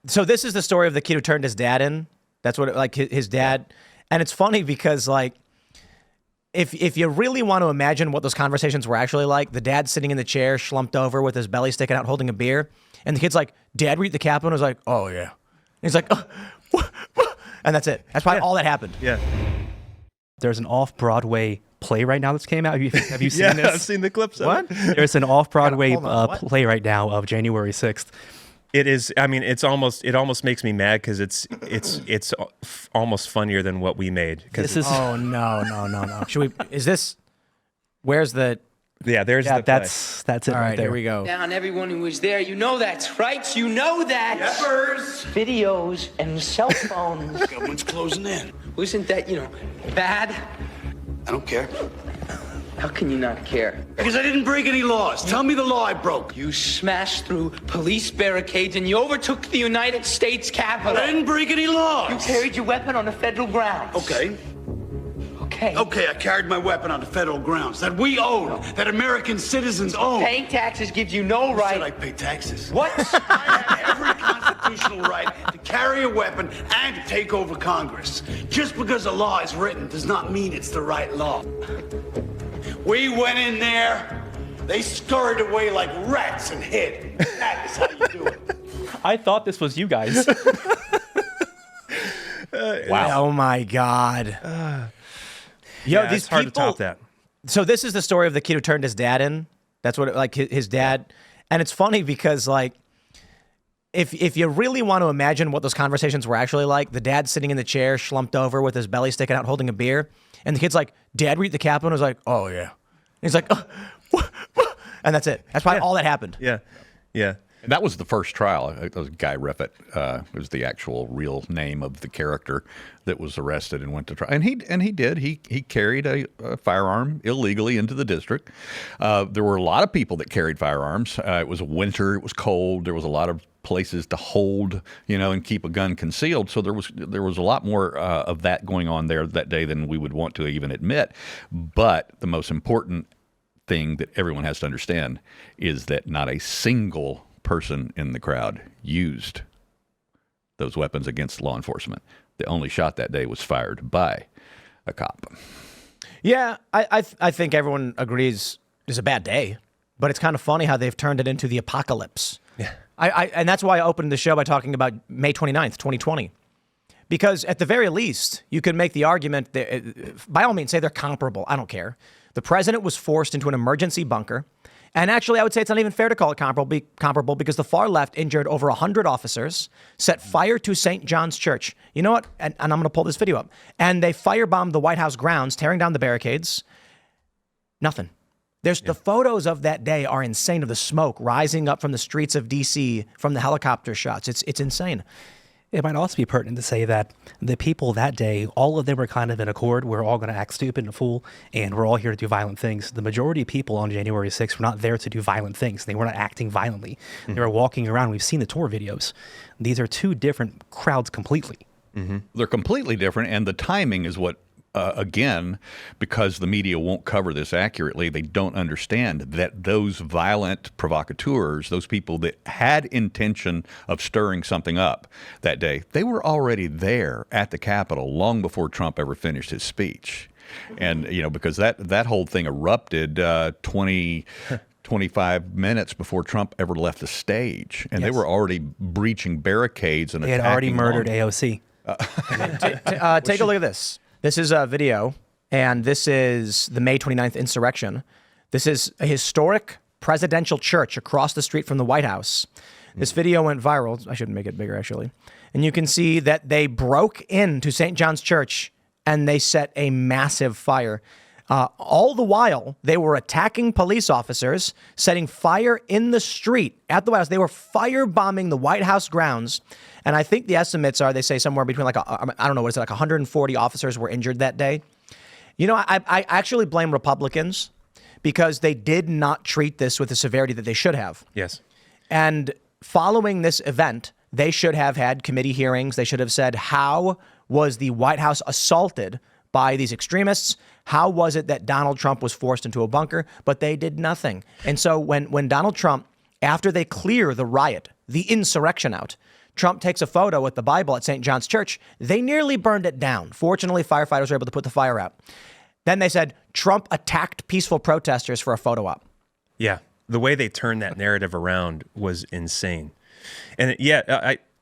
So this is the story of the kid who turned his dad in. That's what, like, his dad. And it's funny because, like, if you really want to imagine what those conversations were actually like, the dad's sitting in the chair, slumped over with his belly sticking out, holding a beer. And the kid's like, Dad, were you at the Capitol? And I was like, oh, yeah. And he's like, and that's it. That's probably all that happened. Yeah. There's an off-Broadway play right now that's came out. Have you seen Yeah, this? I've seen the clips of What? it. There's an off-Broadway Hold on, what? play right now of January 6th. It is. I mean, it almost makes me mad because it's almost funnier than what we made. This is Oh, no. Should we, is this, where's the, yeah. There's yeah, the play. that's it all right right, there. here we go. Down everyone who was there, you know that's right. You know that. Peppers! Videos and cell phones. Government's closing in. Wasn't that, bad? I don't care. How can you not care? Because I didn't break any laws. Tell me the law I broke. You smashed through police barricades and you overtook the United States Capitol. I didn't break any You laws. carried your weapon on the federal grounds. Okay. Okay. Okay, I carried my weapon on the federal grounds that we own, that American citizens own. Paying taxes gives you no Who said I right. pay taxes? What? I have every constitutional right to carry a weapon and to take over Congress. Just because a law is written does not mean it's the right law. We went in there, they scurried away like rats and hid. That is how you do it. I thought this was you guys. Oh, my God. Yo, Yeah, these it's hard people, to top that. So this is the story of the kid who turned his dad in. That's what, like, his dad. And it's funny because, like, if you really want to imagine what those conversations were actually like, the dad's sitting in the chair, slumped over with his belly sticking out, holding a beer. And the kid's like, Dad, were you at the Capitol? And I was like, oh, yeah. And he's like, and that's it. That's probably all that happened. Yeah. Yeah. That was the first trial. It was Guy Riffett. Was the actual real name of the character that was arrested and went to trial. And he carried a firearm illegally into the district. There were a lot of people that carried firearms. It was winter. It was cold. There was a lot of places to hold, and keep a gun concealed. So there was a lot more of that going on there that day than we would want to even admit. But the most important thing that everyone has to understand is that not a single person in the crowd used those weapons against law enforcement. The only shot that day was fired by a cop. Yeah, I think everyone agrees it's a bad day, but it's kind of funny how they've turned it into the apocalypse. Yeah. And that's why I opened the show by talking about May 29th, 2020. Because at the very least, you could make the argument that, by all means, say they're comparable. I don't care. The president was forced into an emergency bunker. And actually, I would say it's not even fair to call it comparable because the far left injured over 100 officers, set fire to St. John's Church. You know what? And I'm going to pull this video up. And they firebombed the White House grounds, tearing down the barricades. Nothing. The photos of that day are insane, of the smoke rising up from the streets of D.C. from the helicopter shots. It's insane. It might also be pertinent to say that the people that day, all of them were kind of in accord. We're all going to act stupid and a fool, and we're all here to do violent things. The majority of people on January 6th were not there to do violent things. They were not acting violently. They were walking around. We've seen the tour videos. These are two different crowds completely. They're completely different, and the timing is what, again, because the media won't cover this accurately, they don't understand that those violent provocateurs, those people that had intention of stirring something up that day, they were already there at the Capitol long before Trump ever finished his speech. And, because that whole thing erupted 25 minutes before Trump ever left the stage. And they were already breaching barricades and They had already murdered AOC. Take a look at this. This is a video, and this is the May 29th insurrection. This is a historic presidential church across the street from the White House. This video went viral. I shouldn't make it bigger, actually. And you can see that they broke into St. John's Church, and they set a massive fire. All the while, they were attacking police officers, setting fire in the street at the White House. They were firebombing the White House grounds. And I think the estimates are, they say somewhere between like 140 officers were injured that day. I actually blame Republicans because they did not treat this with the severity that they should have. Yes. And following this event, they should have had committee hearings. They should have said, how was the White House assaulted by these extremists? How was it that Donald Trump was forced into a bunker? But they did nothing. And so when Donald Trump, after they clear the riot, the insurrection out, Trump takes a photo with the Bible at St. John's Church. They nearly burned it down. Fortunately, firefighters were able to put the fire out. Then they said Trump attacked peaceful protesters for a photo op. Yeah, the way they turned that narrative around was insane. And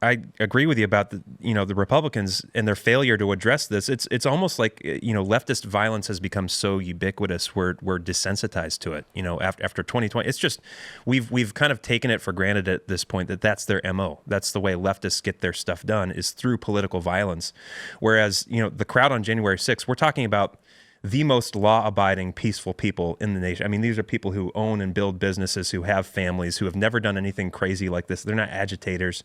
I agree with you about the Republicans and their failure to address this. It's almost like leftist violence has become so ubiquitous we're desensitized to it. After 2020, it's just we've kind of taken it for granted at this point that that's their MO. That's the way leftists get their stuff done, is through political violence. Whereas the crowd on January 6th, we're talking about the most law-abiding, peaceful people in the nation. I mean, these are people who own and build businesses, who have families, who have never done anything crazy like this. They're not agitators.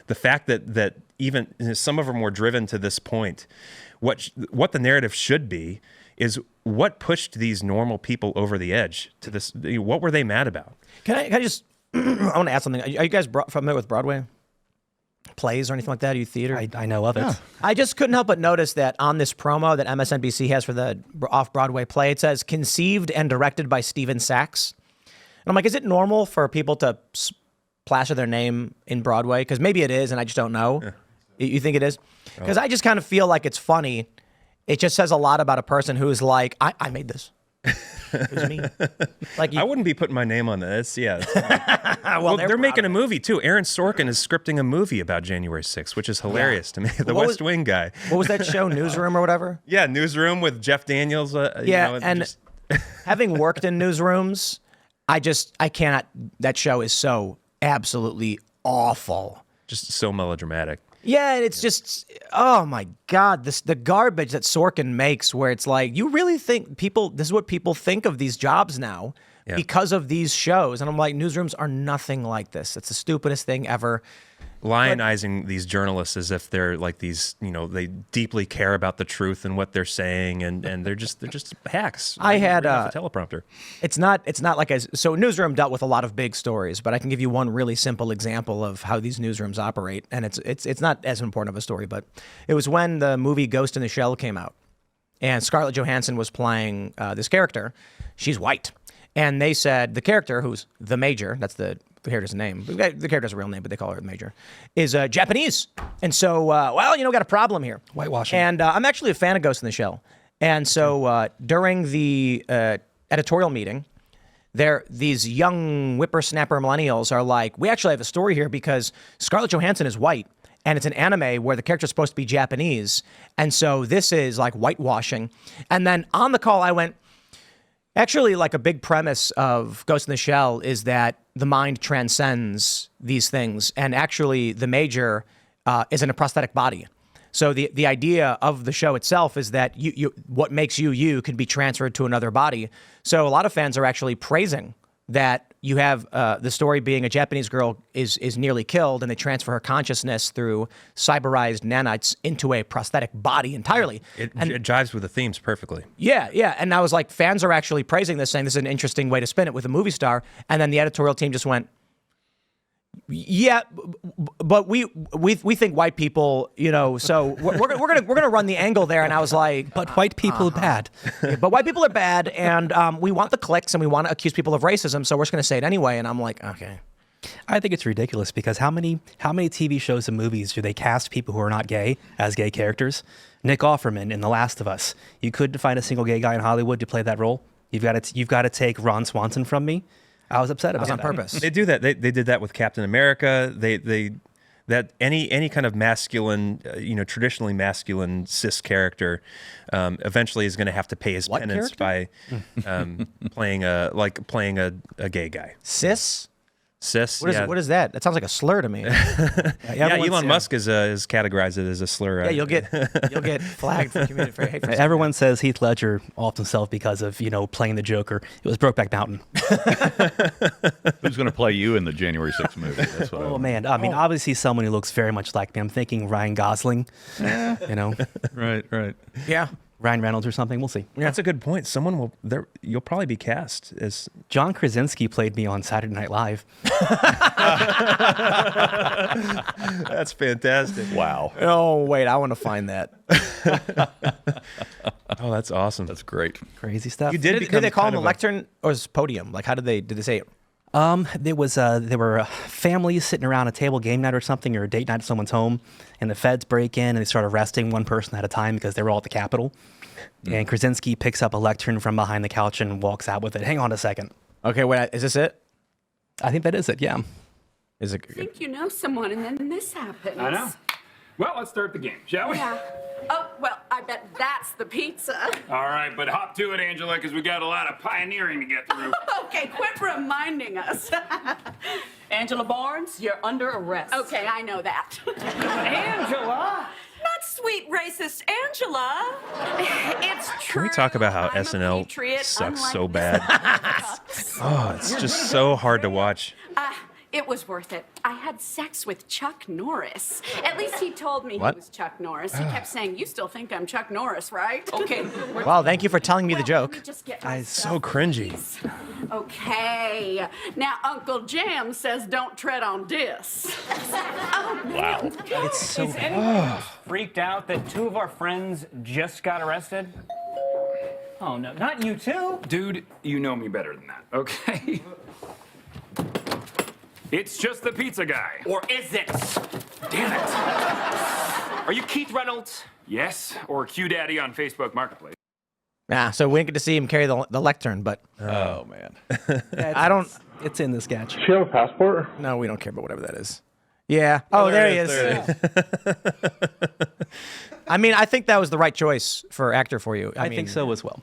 The fact that even some of them were driven to this point, what the narrative should be is what pushed these normal people over the edge to this. What were they mad about? Can I just, I want to ask something. Are you guys familiar with Broadway? Plays or anything like that? Are you theater? I know of it. I just couldn't help but notice that on this promo that MSNBC has for the off-Broadway play, it says conceived and directed by Stephen Sachs. And I'm like, is it normal for people to plaster their name in Broadway? Because maybe it is, and I just don't know. Yeah. You think it is? Because I just kind of feel like it's funny. It just says a lot about a person who's like, I made this. It was me. I wouldn't be putting my name on this. Yeah. well, they're making a movie too. Aaron Sorkin is scripting a movie about January 6th, which is hilarious to me. The West Wing guy. What was that show? Newsroom or whatever? Yeah, Newsroom with Jeff Daniels. Having worked in newsrooms, I cannot. That show is so absolutely awful. Just so melodramatic. Yeah, it's just, oh my God, the garbage that Sorkin makes, where it's like, you really think this is what people think of these jobs now because of these shows. And I'm like, newsrooms are nothing like this. It's the stupidest thing ever. Lionizing these journalists as if they're like these, they deeply care about the truth and what they're saying, and they're just hacks. I had a teleprompter. It's not like so Newsroom dealt with a lot of big stories, but I can give you one really simple example of how these newsrooms operate, and it's not as important of a story, but it was when the movie Ghost in the Shell came out, and Scarlett Johansson was playing this character. She's white, and they said the character, who's the Major, that's the character's name. The character's a real name, but they call her the Major, is Japanese. And so, got a problem here. Whitewashing. And I'm actually a fan of Ghost in the Shell. And so during the editorial meeting, these young whippersnapper millennials are like, we actually have a story here because Scarlett Johansson is white, and it's an anime where the character's supposed to be Japanese. And so this is like whitewashing. And then on the call, I went, actually, like a big premise of Ghost in the Shell is that the mind transcends these things, and actually the Major is in a prosthetic body. So the idea of the show itself is that what makes you can be transferred to another body. So a lot of fans are actually praising that you have the story being a Japanese girl is nearly killed, and they transfer her consciousness through cyberized nanites into a prosthetic body entirely. It jives with the themes perfectly. Yeah. And I was like, fans are actually praising this, saying this is an interesting way to spin it with a movie star. And then the editorial team just went, yeah, but we think white people, so we're gonna run the angle there. And I was like, but white people are bad. Yeah, but white people are bad, and we want the clicks, and we want to accuse people of racism, so we're just gonna say it anyway. And I'm like, okay. I think it's ridiculous because how many TV shows and movies do they cast people who are not gay as gay characters? Nick Offerman in The Last of Us. You couldn't find a single gay guy in Hollywood to play that role. You've got to take Ron Swanson from me. I was upset about that. That on purpose. They do that. They did that with Captain America. That any kind of masculine, traditionally masculine cis character, eventually is going to have to pay his penance by playing a gay guy. Cis. What is that? That sounds like a slur to me. Elon Musk is categorized it as a slur. Yeah, you'll get flagged for community for hate. Everyone says Heath Ledger offed himself because of playing the Joker. It was Brokeback Mountain. Who's going to play you in the January 6th movie? That's what obviously someone who looks very much like me. I'm thinking Ryan Gosling. Right. Yeah. Ryan Reynolds or something. We'll see. Yeah. That's a good point. Someone will there. You'll probably be cast as John Krasinski played me on Saturday Night Live. That's fantastic. Wow. Oh wait, I want to find that. Oh, that's awesome. That's great. Crazy stuff. You did they call him a lectern or his podium? Like, how did they say it? There were families sitting around a table game night or something, or a date night at someone's home, and the feds break in and they start arresting one person at a time because they were all at the Capitol. And Krasinski picks up a lectern from behind the couch and walks out with it. Hang on a second. Okay, wait, is this it? I think that is it, yeah. Is it? I think you know someone, and then this happens. I know. Well, let's start the game, shall we? Yeah. Oh, well, I bet that's the pizza. All right, but hop to it, Angela, because we got a lot of pioneering to get through. Okay, quit reminding us. Angela Barnes, you're under arrest. Okay, I know that. Angela! Not sweet racist Angela. It's true. Can we talk about how I'm a SNL patriot, sucks unlike so Mr. bad? Oh, it's just so hard to watch. It was worth it. I had sex with Chuck Norris. At least he told me What? he was Chuck Norris. He kept saying, "You still think I'm Chuck Norris, right?" Okay. Well, thank you for telling me the Well, joke. let me just get my It's so stuff, cringy. please. Okay. Now, Uncle Jam says don't tread on this. Oh, man. It's so Is anyone freaked out that 2 of our friends just got arrested? Oh, no, not you too. Dude, you know me better than that, okay? It's just the pizza guy. Or is it? Damn it. Are you Keith Reynolds? Yes, or Q Daddy on Facebook Marketplace. So we didn't get to see him carry the lectern, but Oh man. I don't. It's in the sketch. Do you have a passport? No, we don't care about whatever that is. Yeah. Oh, there he is. I mean, I think that was the right choice for actor for you. I think so as well.